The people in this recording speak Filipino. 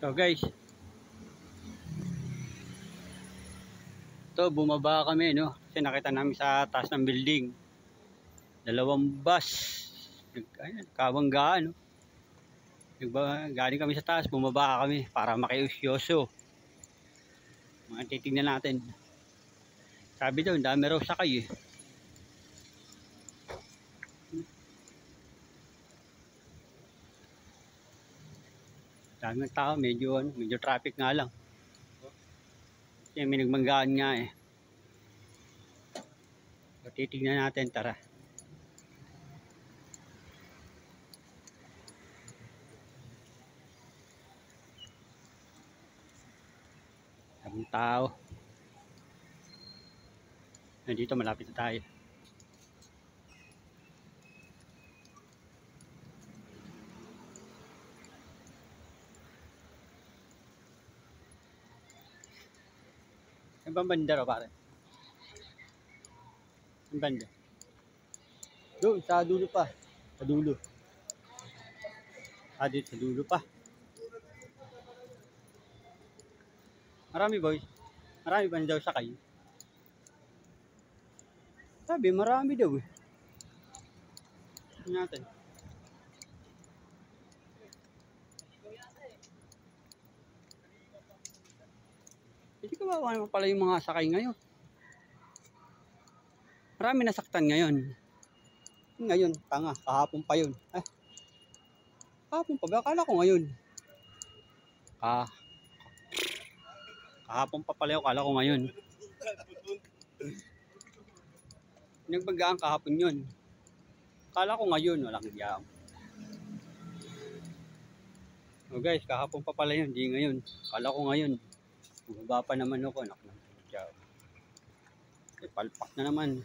So guys, ito bumaba kami, no, kasi nakita namin sa taas ng building dalawang bus kabanggaan, no. Galing kami sa taas, bumaba kami para makiusyoso. Mga titignan natin, sabi daw dami raw sakay eh. Dami ng tao, medyo traffic nga lang. Kasi may nagmanggaan nga eh. So, titignan natin, tara. Daming tao. Nandito malapit na tayo. Ang banda raw pare. Ang banda. Doon, sa dulo pa. Sa dulo. Dito sa dulo pa. Marami boys. Marami ba daw sakay? Sabi, marami daw eh. Tingnan natin. Hindi kawawa naman pala yung mga sakay ngayon. Marami nasaktan ngayon. Ngayon, tanga, kahapon pa yun. Kahapon pa ba? Akala ko ngayon. Kahapon pa pala yun, akala ko ngayon. Nagbagaan kahapon yun. Akala ko ngayon, walang hiyam. So guys, kahapon pa pala yun, di ngayon. Akala ko ngayon. Bumaba pa naman ako, anak ng hiyam. Palpak na naman.